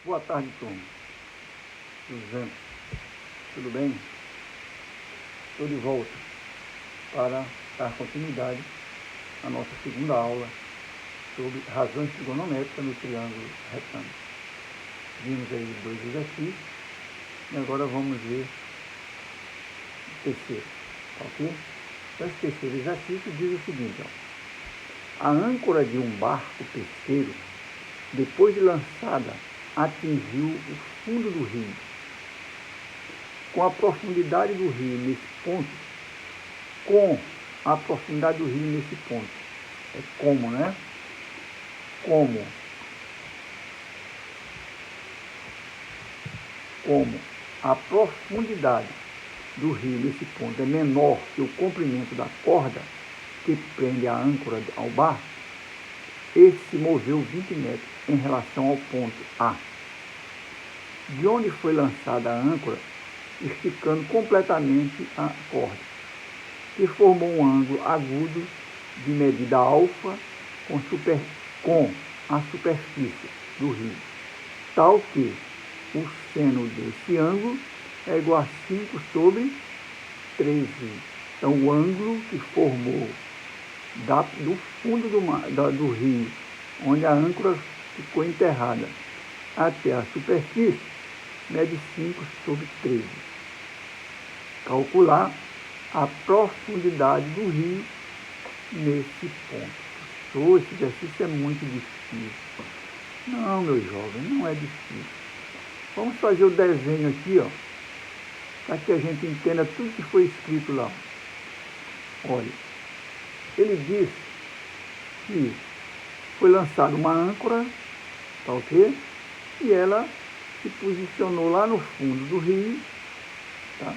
Boa tarde, turma. Tudo bem? Estou de volta para dar continuidade à nossa segunda aula sobre razões trigonométricas no triângulo retângulo. Vimos aí 2 exercícios e agora vamos ver o terceiro, ok? Então, esse terceiro exercício diz o seguinte, ó: a âncora de um barco pesqueiro, depois de lançada, atingiu o fundo do rio. Com a profundidade do rio nesse ponto, é como, né? Como a profundidade do rio nesse ponto é menor que o comprimento da corda que prende a âncora ao barco, esse se moveu 20 metros em relação ao ponto A, de onde foi lançada a âncora, esticando completamente a corda, que formou um ângulo agudo de medida alfa com a superfície do rio, tal que o seno desse ângulo é igual a 5 sobre 13. Então, o ângulo que formou do fundo do rio, onde a âncora ficou enterrada, até a superfície, mede 5 sobre 13. Calcular a profundidade do rio nesse ponto. Professor, esse exercício é muito difícil. Não, meu jovem, não é difícil. Vamos fazer o desenho aqui, ó, para que a gente entenda tudo que foi escrito lá. Olha, ele diz que foi lançada uma âncora, tá ok? E ela se posicionou lá no fundo do rio, tá?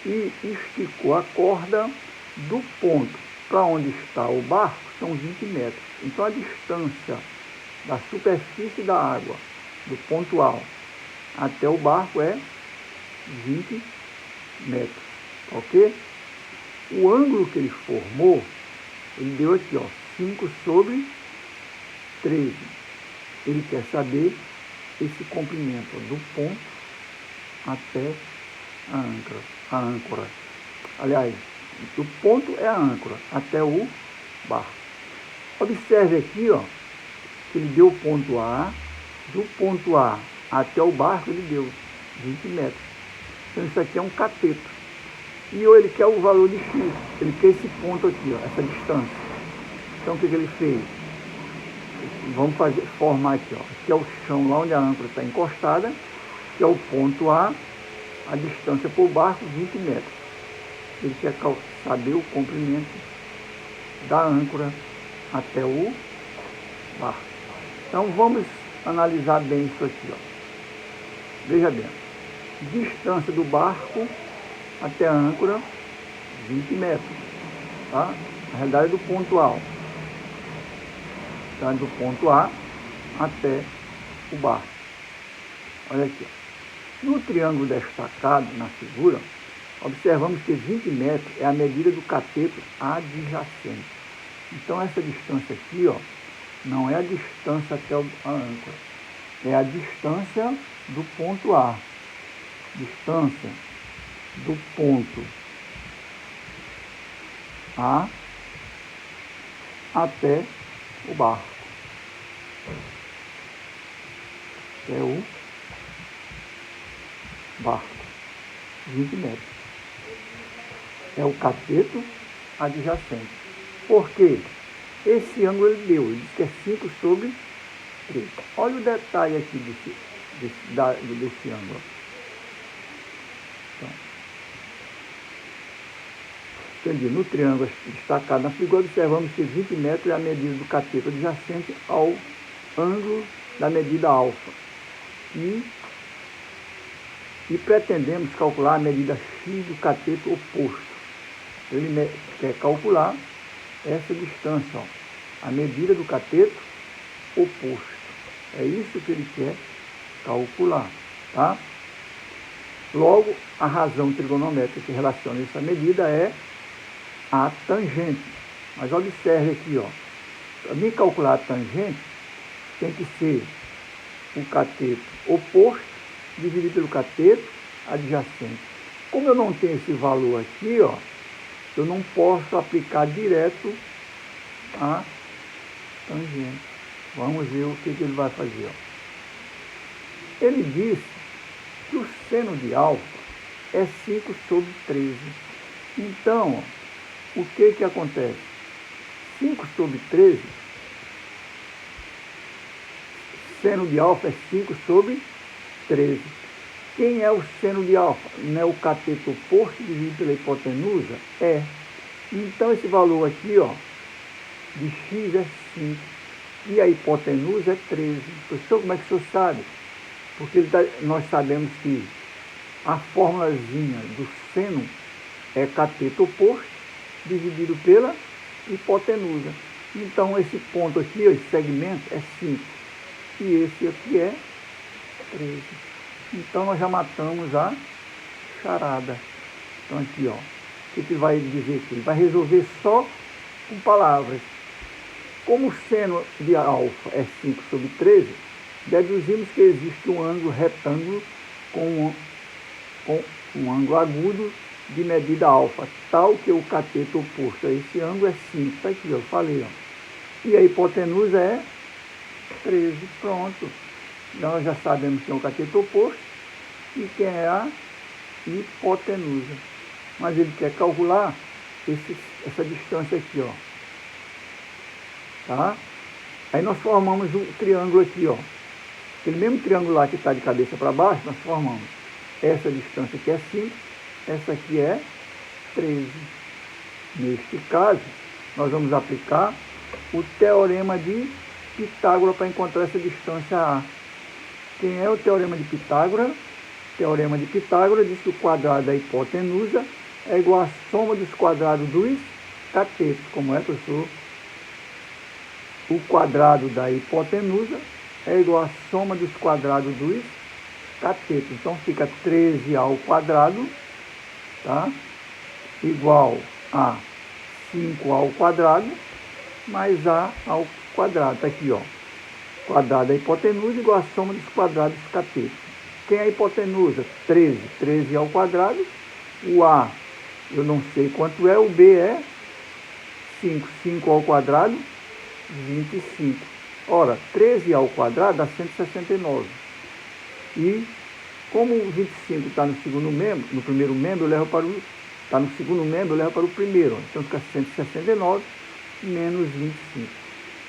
E esticou a corda do ponto para onde está o barco, são 20 metros. Então, a distância da superfície da água, do ponto A até o barco, é 20 metros, ok? O ângulo que ele formou, ele deu aqui, ó, 5 sobre 13. Ele quer saber esse comprimento do ponto até a âncora. Aliás, o ponto é a âncora, até o barco. Observe aqui, ó, que ele deu o ponto A, do ponto A até o barco ele deu 20 metros. Então, isso aqui é um cateto. E ele quer o valor de X, ele quer esse ponto aqui, ó, essa distância. Então, o que ele fez? Vamos formar aqui, ó. Aqui é o chão, lá onde a âncora está encostada, que é o ponto A, a distância para o barco, 20 metros. Ele quer saber o comprimento da âncora até o barco. Então, vamos analisar bem isso aqui, ó. Veja bem, distância do barco até a âncora, 20 metros, tá? Na realidade, do ponto A, tá? Do ponto A até o barco. Olha aqui, ó. No triângulo destacado na figura, observamos que 20 metros é a medida do cateto adjacente. Então, essa distância aqui, ó, não é a distância até a âncora, é a distância do ponto A. Distância do ponto A até o barco. Até o barco. 20 metros. É o cateto adjacente. Por quê? Esse ângulo ele deu, ele diz que é 5 sobre 3. Olha o detalhe aqui desse ângulo. Então, entendi. No triângulo destacado na figura, observamos que 20 metros é a medida do cateto adjacente ao ângulo da medida alfa. E pretendemos calcular a medida X do cateto oposto. Ele quer calcular essa distância, ó, a medida do cateto oposto. É isso que ele quer calcular, tá? Logo, a razão trigonométrica que relaciona essa medida é a tangente. Mas observe aqui, ó, para mim calcular a tangente, tem que ser o cateto oposto dividido pelo cateto adjacente. Como eu não tenho esse valor aqui, ó, eu não posso aplicar direto a tangente. Vamos ver o que ele vai fazer. Ó. Ele disse que o seno de alfa é 5 sobre 13. Então, ó, o que acontece? 5 sobre 13, seno de alfa é 5 sobre 13. Quem é o seno de alfa? Não é o cateto oposto dividido pela hipotenusa? É. Então, esse valor aqui, ó, de x é 5. E a hipotenusa é 13. Professor, como é que o senhor sabe? Porque nós sabemos que a formulazinha do seno é cateto oposto dividido pela hipotenusa. Então, esse ponto aqui, ó, esse segmento, é 5. E esse aqui é 13. Então, nós já matamos a charada. Então, aqui, ó, o que ele vai dizer aqui? Ele vai resolver só com palavras. Como o seno de alfa é 5 sobre 13, deduzimos que existe um ângulo retângulo com um ângulo agudo de medida alfa, tal que o cateto oposto a esse ângulo é 5. Está aqui, eu falei. Ó. E a hipotenusa é 13. Pronto. Nós já sabemos quem é o cateto oposto e quem é a hipotenusa. Mas ele quer calcular essa distância aqui, ó. Tá? Aí nós formamos o triângulo aqui, ó. Aquele mesmo triângulo lá que está de cabeça para baixo, nós formamos. Essa distância aqui é 5, essa aqui é 13. Neste caso, nós vamos aplicar o teorema de Pitágoras para encontrar essa distância A. Quem é o teorema de Pitágoras? O teorema de Pitágoras diz que o quadrado da hipotenusa é igual à soma dos quadrados dos catetos. Como é, professor? O quadrado da hipotenusa é igual à soma dos quadrados dos catetos. Então, fica 13A ao quadrado, tá? Igual a 5A ao quadrado, mais A ao quadrado. Está aqui, ó. Quadrado da hipotenusa igual à soma dos quadrados dos catetos. Quem é a hipotenusa? 13. 13 ao quadrado. O A, eu não sei quanto é. O B é 5. 5 ao quadrado, 25. Ora, 13 ao quadrado dá 169. E como o 25 está no segundo membro, no primeiro membro, eu levo para o... Está no segundo membro, eu levo para o primeiro. Então fica 169 menos 25.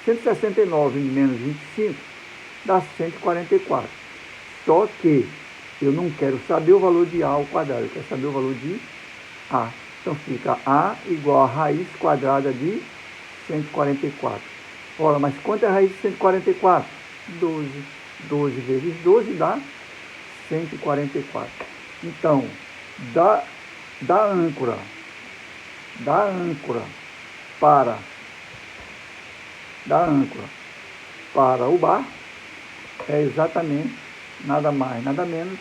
169 menos 25 dá 144. Só que eu não quero saber o valor de A ao quadrado, eu quero saber o valor de A. Então fica A igual a raiz quadrada de 144. Ora, mas quanto é a raiz de 144? 12. 12 vezes 12 dá 144. Então, da âncora para o barco é exatamente nada mais, nada menos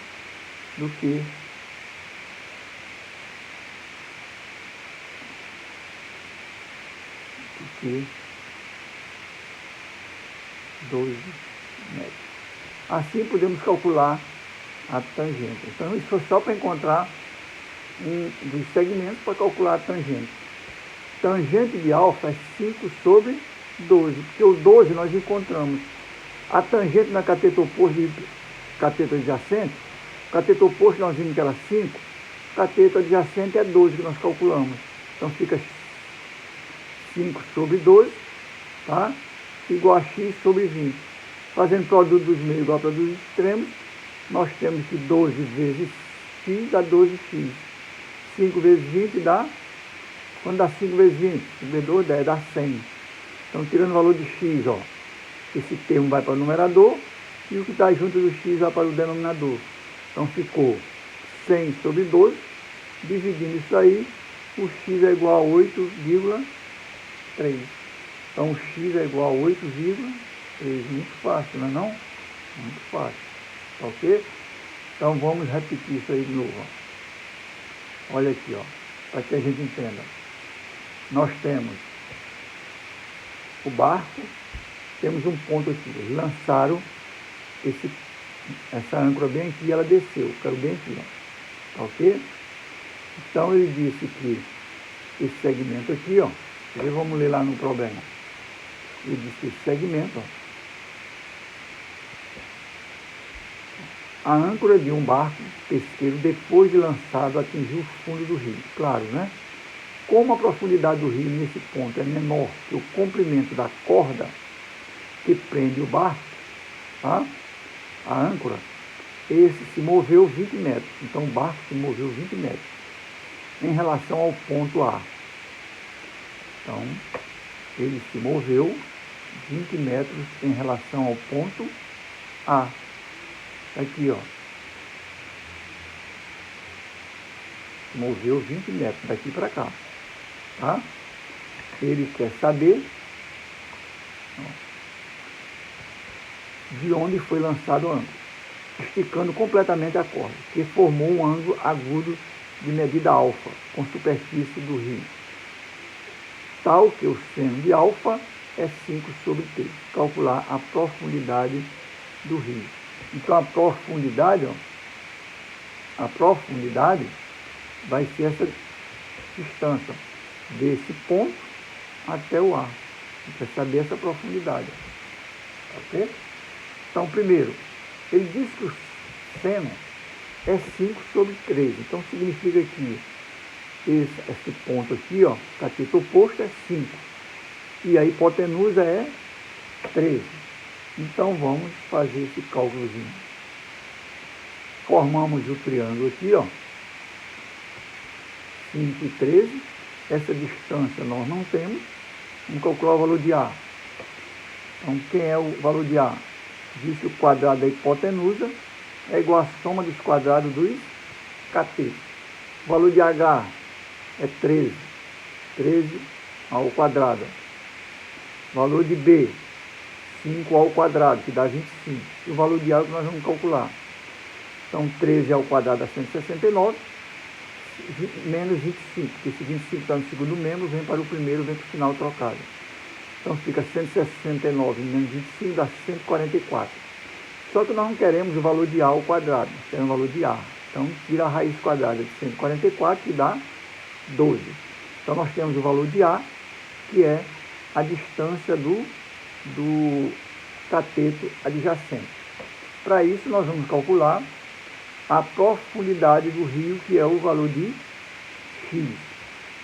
do que 12 metros. Assim podemos calcular a tangente. Então isso foi só para encontrar um dos segmentos para calcular a tangente. Tangente de alfa é 5 sobre 12, porque o 12 nós encontramos. A tangente na cateto oposto de cateto adjacente, cateto oposto nós vimos que era 5, cateto adjacente é 12 que nós calculamos. Então fica 5 sobre 12, tá? Igual a x sobre 20. Fazendo produto dos meios igual a produto dos extremos, nós temos que 12 vezes x dá 12x. 5 vezes 20 dá... Quando dá 5 vezes 20? 5 vezes 2 dá 100. Então, tirando o valor de x, ó, esse termo vai para o numerador e o que está junto do x vai para o denominador. Então, ficou 100 sobre 12. Dividindo isso aí, o x é igual a 8,3. Então, o x é igual a 8,3. Muito fácil, não é não? Muito fácil. Tá ok? Então, vamos repetir isso aí de novo. Ó. Olha aqui, ó, para que a gente entenda. Nós temos o barco, temos um ponto aqui. Eles lançaram essa âncora bem aqui, ela desceu, caiu bem aqui, ó. Tá ok? Então ele disse que esse segmento aqui, ó, vamos ler lá no problema. Ele disse que esse segmento, ó, a âncora de um barco pesqueiro, depois de lançado, atingiu o fundo do rio. Claro, né? Como a profundidade do rio nesse ponto é menor que o comprimento da corda que prende o barco, tá? A âncora, esse se moveu 20 metros. Então o barco se moveu 20 metros em relação ao ponto A. Então, ele se moveu 20 metros em relação ao ponto A. Aqui, ó. Moveu 20 metros daqui para cá. Tá? Ele quer saber, ó, de onde foi lançado o ângulo, esticando completamente a corda, que formou um ângulo agudo de medida alfa, com superfície do rio, tal que o seno de alfa é 5 sobre 3. Calcular a profundidade do rio. Então a profundidade, ó, a profundidade vai ser essa distância desse ponto até o ar. Você quer saber essa profundidade, ok? Então, primeiro, ele diz que o seno é 5 sobre 13. Então, significa que esse ponto aqui, ó, cateto oposto é 5. E a hipotenusa é 13. Então, vamos fazer esse cálculozinho. Formamos o triângulo aqui, ó, 5 e 13. Essa distância nós não temos. Vamos calcular o valor de A. Então, quem é o valor de A? Diz que o quadrado da hipotenusa é igual à soma dos quadrados dos catetos. O valor de H é 13. 13 ao quadrado. O valor de B, 5 ao quadrado, que dá 25. E o valor de A que nós vamos calcular. Então, 13 ao quadrado dá 169. Menos 25, porque esse 25 está no segundo membro, vem para o primeiro, vem para o final trocado. Então fica 169 menos 25 dá 144. Só que nós não queremos o valor de A ao quadrado, nós queremos o valor de A. Então tira a raiz quadrada de 144, que dá 12. Então nós temos o valor de A, que é a distância do cateto adjacente. Para isso nós vamos calcular a profundidade do rio, que é o valor de x.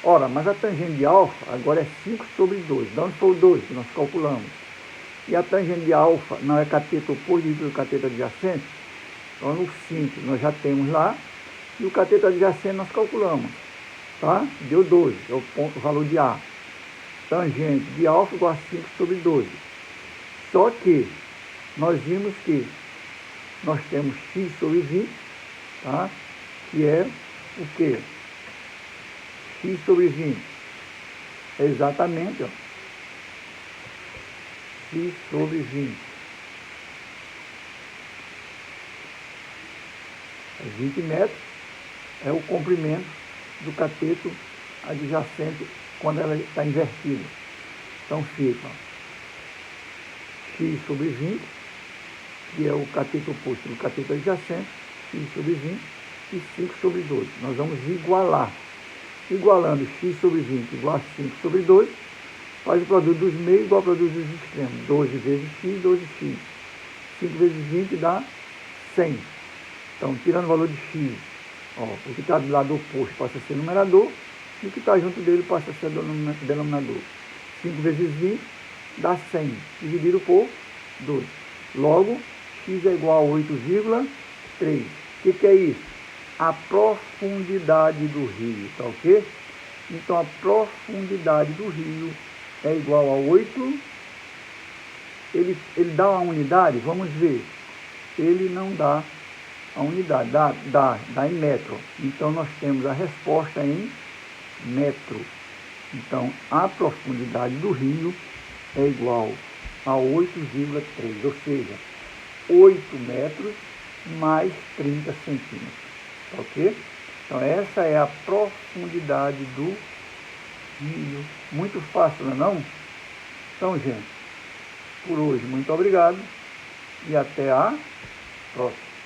Ora, mas a tangente de alfa agora é 5 sobre 12. De onde foi o 12 que nós calculamos? E a tangente de alfa não é cateto oposto dividido pelo cateto adjacente? Então, no 5 nós já temos lá, e o cateto adjacente nós calculamos. Tá? Deu 12, é o valor de A. Tangente de alfa igual a 5 sobre 12. Só que nós vimos que nós temos x sobre 20, tá? Que é o quê? X sobre 20 é exatamente, ó, x sobre 20 é 20 metros, é o comprimento do cateto adjacente quando ela está invertida. Então fica, ó, x sobre 20, que é o cateto oposto do cateto adjacente, x sobre 20 e 5 sobre 12. Nós vamos igualar. Igualando x sobre 20 igual a 5 sobre 12, faz o produto dos meios igual ao produto dos extremos. 12 vezes x, 12x. 5 vezes 20 dá 100. Então, tirando o valor de x, ó, o que está do lado oposto passa a ser numerador, e o que está junto dele passa a ser denominador. 5 vezes 20 dá 100, dividido por 12. Logo, x é igual a 8,3. O que é isso? A profundidade do rio, tá ok? Então, a profundidade do rio é igual a 8. Ele dá uma unidade? Vamos ver. Ele não dá a unidade, dá em metro. Então, nós temos a resposta em metro. Então, a profundidade do rio é igual a 8,3, ou seja, 8 metros mais 30 centímetros. Ok? Então, essa é a profundidade do rio. Muito fácil, não é não? Então, gente, por hoje, muito obrigado. e até a próxima.